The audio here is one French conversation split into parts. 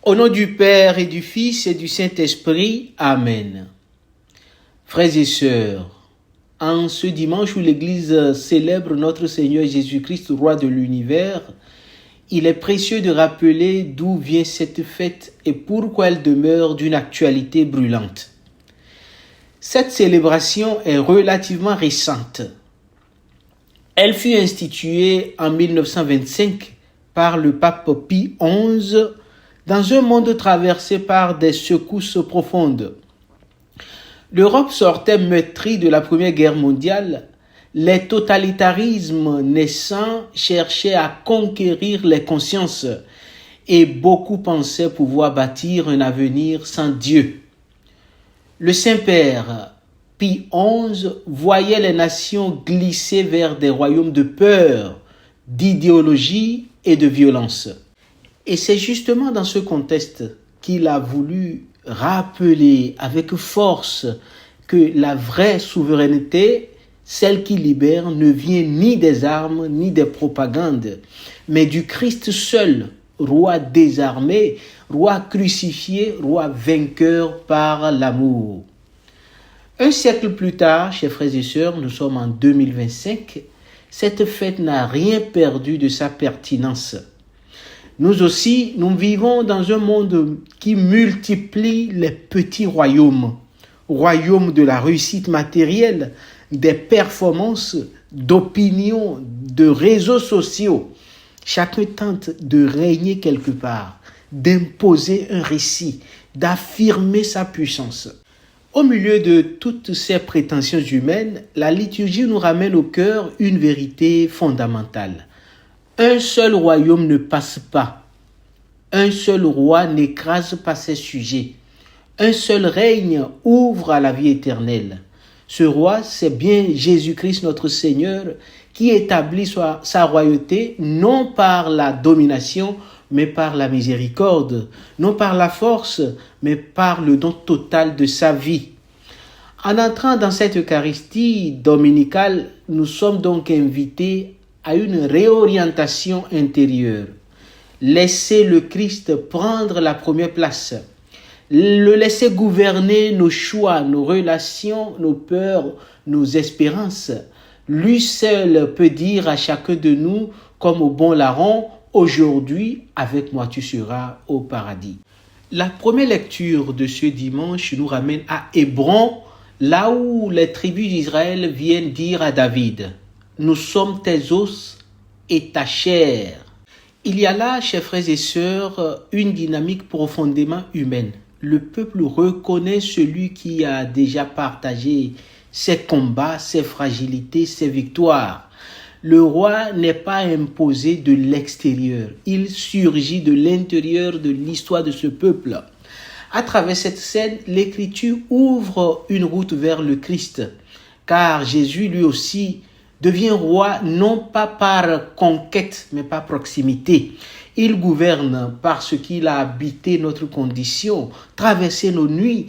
Au nom du Père et du Fils et du Saint-Esprit, Amen. Frères et sœurs, en ce dimanche où l'Église célèbre notre Seigneur Jésus-Christ, roi de l'univers, il est précieux de rappeler d'où vient cette fête et pourquoi elle demeure d'une actualité brûlante. Cette célébration est relativement récente. Elle fut instituée en 1925 par le pape Pie XI dans un monde traversé par des secousses profondes. L'Europe sortait meurtrie de la Première Guerre mondiale. Les totalitarismes naissants cherchaient à conquérir les consciences et beaucoup pensaient pouvoir bâtir un avenir sans Dieu. Le Saint-Père Pie XI voyait les nations glisser vers des royaumes de peur, d'idéologie et de violence. Et c'est justement dans ce contexte qu'il a voulu rappeler avec force que la vraie souveraineté, celle qui libère, ne vient ni des armes ni des propagandes, mais du Christ seul, roi désarmé, roi crucifié, roi vainqueur par l'amour. Un siècle plus tard, chers frères et sœurs, nous sommes en 2025, cette fête n'a rien perdu de sa pertinence. Nous aussi, nous vivons dans un monde qui multiplie les petits royaumes, royaumes de la réussite matérielle, des performances, d'opinions, de réseaux sociaux. Chacun tente de régner quelque part, d'imposer un récit, d'affirmer sa puissance. Au milieu de toutes ces prétentions humaines, la liturgie nous ramène au cœur une vérité fondamentale. Un seul royaume ne passe pas. Un seul roi n'écrase pas ses sujets. Un seul règne ouvre à la vie éternelle. Ce roi, c'est bien Jésus-Christ notre Seigneur qui établit sa royauté non par la domination, mais par la miséricorde, non par la force, mais par le don total de sa vie. En entrant dans cette Eucharistie dominicale, nous sommes donc invités à une réorientation intérieure. Laisser le Christ prendre la première place. Le laisser gouverner nos choix, nos relations, nos peurs, nos espérances. Lui seul peut dire à chacun de nous, comme au bon larron, aujourd'hui, avec moi tu seras au paradis. La première lecture de ce dimanche nous ramène à Hébron, là où les tribus d'Israël viennent dire à David, « Nous sommes tes os et ta chair ». Il y a là, chers frères et sœurs, une dynamique profondément humaine. Le peuple reconnaît celui qui a déjà partagé ses combats, ses fragilités, ses victoires. Le roi n'est pas imposé de l'extérieur. Il surgit de l'intérieur de l'histoire de ce peuple. À travers cette scène, l'Écriture ouvre une route vers le Christ, car Jésus lui aussi devient roi non pas par conquête, mais par proximité. Il gouverne parce qu'il a habité notre condition, traversé nos nuits,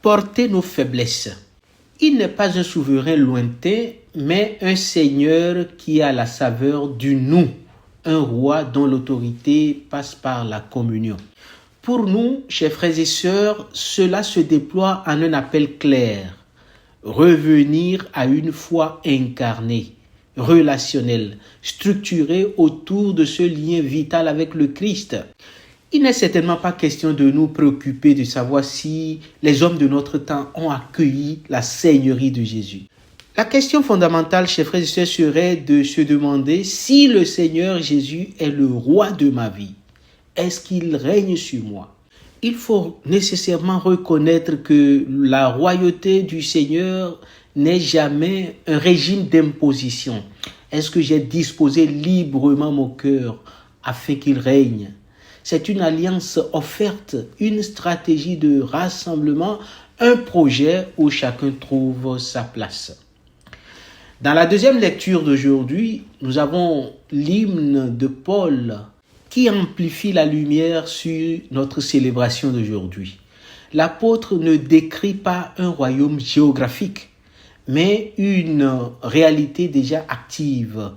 porté nos faiblesses. Il n'est pas un souverain lointain, mais un Seigneur qui a la saveur du nous, un roi dont l'autorité passe par la communion. Pour nous, chers frères et sœurs, cela se déploie en un appel clair. Revenir à une foi incarnée, relationnelle, structurée autour de ce lien vital avec le Christ. Il n'est certainement pas question de nous préoccuper de savoir si les hommes de notre temps ont accueilli la seigneurie de Jésus. La question fondamentale, chers frères et sœurs, serait de se demander si le Seigneur Jésus est le roi de ma vie. Est-ce qu'il règne sur moi? Il faut nécessairement reconnaître que la royauté du Seigneur n'est jamais un régime d'imposition. Est-ce que j'ai disposé librement mon cœur afin qu'il règne? C'est une alliance offerte, une stratégie de rassemblement, un projet où chacun trouve sa place. Dans la deuxième lecture d'aujourd'hui, nous avons l'hymne de Paul qui amplifie la lumière sur notre célébration d'aujourd'hui. L'apôtre ne décrit pas un royaume géographique, mais une réalité déjà active,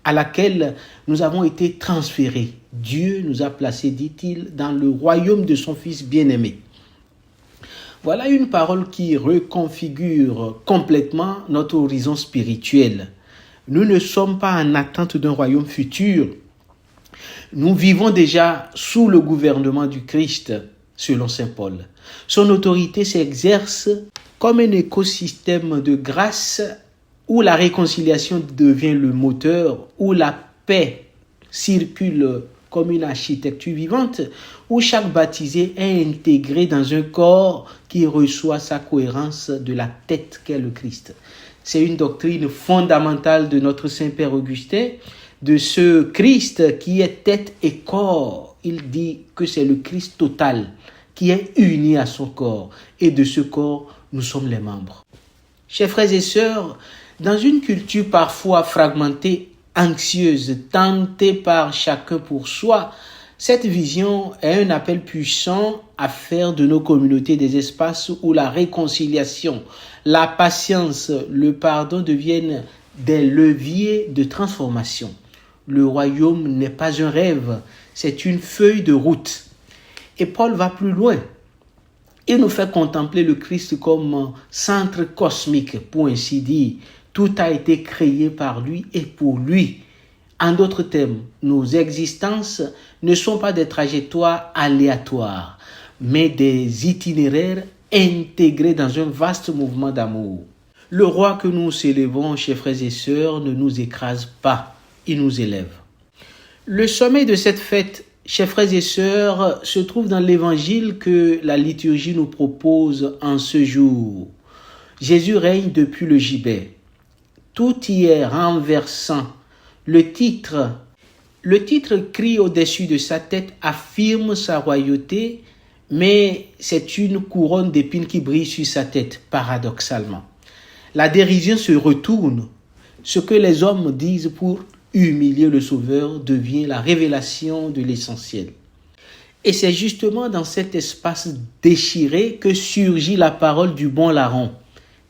à laquelle nous avons été transférés. Dieu nous a placés, dit-il, dans le royaume de son Fils bien-aimé. Voilà une parole qui reconfigure complètement notre horizon spirituel. Nous ne sommes pas en attente d'un royaume futur. Nous vivons déjà sous le gouvernement du Christ, selon saint Paul. Son autorité s'exerce comme un écosystème de grâce où la réconciliation devient le moteur, où la paix circule comme une architecture vivante, où chaque baptisé est intégré dans un corps qui reçoit sa cohérence de la tête qu'est le Christ. C'est une doctrine fondamentale de notre Saint-Père Augustin, de ce Christ qui est tête et corps. Il dit que c'est le Christ total qui est uni à son corps, et de ce corps, nous sommes les membres. Chers frères et sœurs, dans une culture parfois fragmentée, anxieuse, tentée par chacun pour soi, cette vision est un appel puissant à faire de nos communautés des espaces où la réconciliation, la patience, le pardon deviennent des leviers de transformation. Le royaume n'est pas un rêve, c'est une feuille de route. Et Paul va plus loin. Il nous fait contempler le Christ comme centre cosmique, pour ainsi dire. Tout a été créé par lui et pour lui. En d'autres termes, nos existences ne sont pas des trajectoires aléatoires, mais des itinéraires intégrés dans un vaste mouvement d'amour. Le roi que nous célébrons, chers frères et sœurs, ne nous écrase pas, il nous élève. Le sommet de cette fête, chers frères et sœurs, se trouve dans l'évangile que la liturgie nous propose en ce jour. Jésus règne depuis le gibet. Tout y est renversant. Le titre crie au-dessus de sa tête, affirme sa royauté, mais c'est une couronne d'épines qui brille sur sa tête, paradoxalement. La dérision se retourne. Ce que les hommes disent pour humilier le Sauveur devient la révélation de l'essentiel. Et c'est justement dans cet espace déchiré que surgit la parole du bon larron.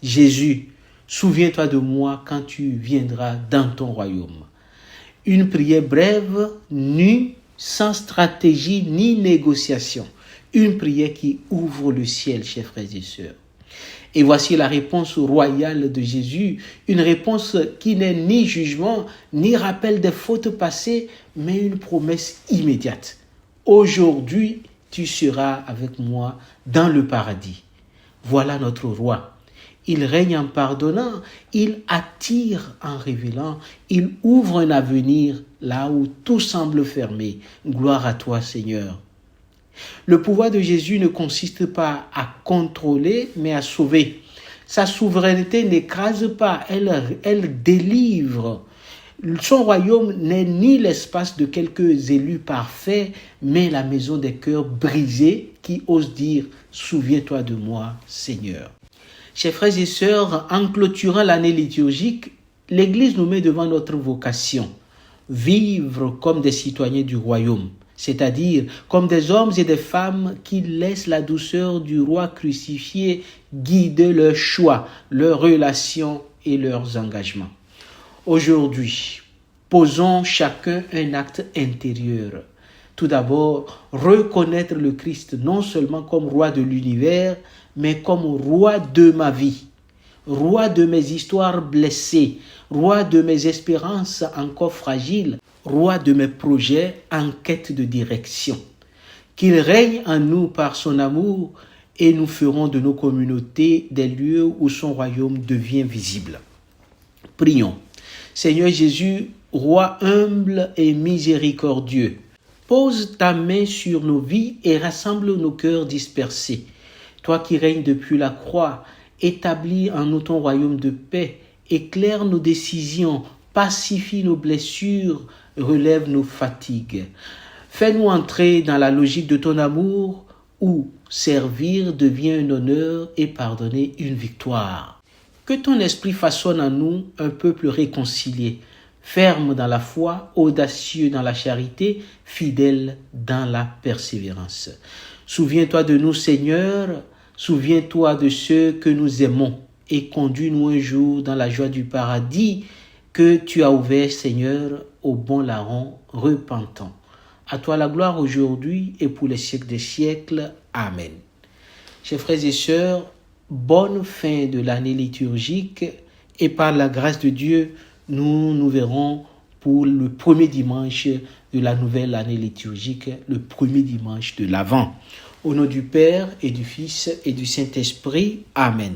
Jésus, souviens-toi de moi quand tu viendras dans ton royaume. Une prière brève, nue, sans stratégie ni négociation. Une prière qui ouvre le ciel, chers frères et sœurs. Et voici la réponse royale de Jésus, une réponse qui n'est ni jugement, ni rappel des fautes passées, mais une promesse immédiate. Aujourd'hui, tu seras avec moi dans le paradis. Voilà notre roi. Il règne en pardonnant, il attire en révélant, il ouvre un avenir là où tout semble fermé. Gloire à toi, Seigneur. Le pouvoir de Jésus ne consiste pas à contrôler, mais à sauver. Sa souveraineté n'écrase pas, elle délivre. Son royaume n'est ni l'espace de quelques élus parfaits, mais la maison des cœurs brisés qui osent dire « Souviens-toi de moi, Seigneur ». Chers frères et sœurs, en clôturant l'année liturgique, l'Église nous met devant notre vocation, vivre comme des citoyens du royaume, c'est-à-dire comme des hommes et des femmes qui laissent la douceur du roi crucifié guider leurs choix, leurs relations et leurs engagements. Aujourd'hui, posons chacun un acte intérieur. Tout d'abord, reconnaître le Christ non seulement comme roi de l'univers, mais comme roi de ma vie, roi de mes histoires blessées, roi de mes espérances encore fragiles, roi de mes projets en quête de direction. Qu'il règne en nous par son amour et nous ferons de nos communautés des lieux où son royaume devient visible. Prions. Seigneur Jésus, roi humble et miséricordieux, pose ta main sur nos vies et rassemble nos cœurs dispersés. Toi qui règnes depuis la croix, établis en nous ton royaume de paix, éclaire nos décisions, pacifie nos blessures, relève nos fatigues. Fais-nous entrer dans la logique de ton amour où servir devient un honneur et pardonner une victoire. Que ton esprit façonne en nous un peuple réconcilié, ferme dans la foi, audacieux dans la charité, fidèle dans la persévérance. Souviens-toi de nous, Seigneur, souviens-toi de ceux que nous aimons et conduis-nous un jour dans la joie du paradis que tu as ouvert, Seigneur, au bon larron repentant. À toi la gloire aujourd'hui et pour les siècles des siècles. Amen. Chers frères et sœurs, bonne fin de l'année liturgique et par la grâce de Dieu, nous verrons pour le premier dimanche de la nouvelle année liturgique, le premier dimanche de l'Avent. Au nom du Père et du Fils et du Saint-Esprit. Amen.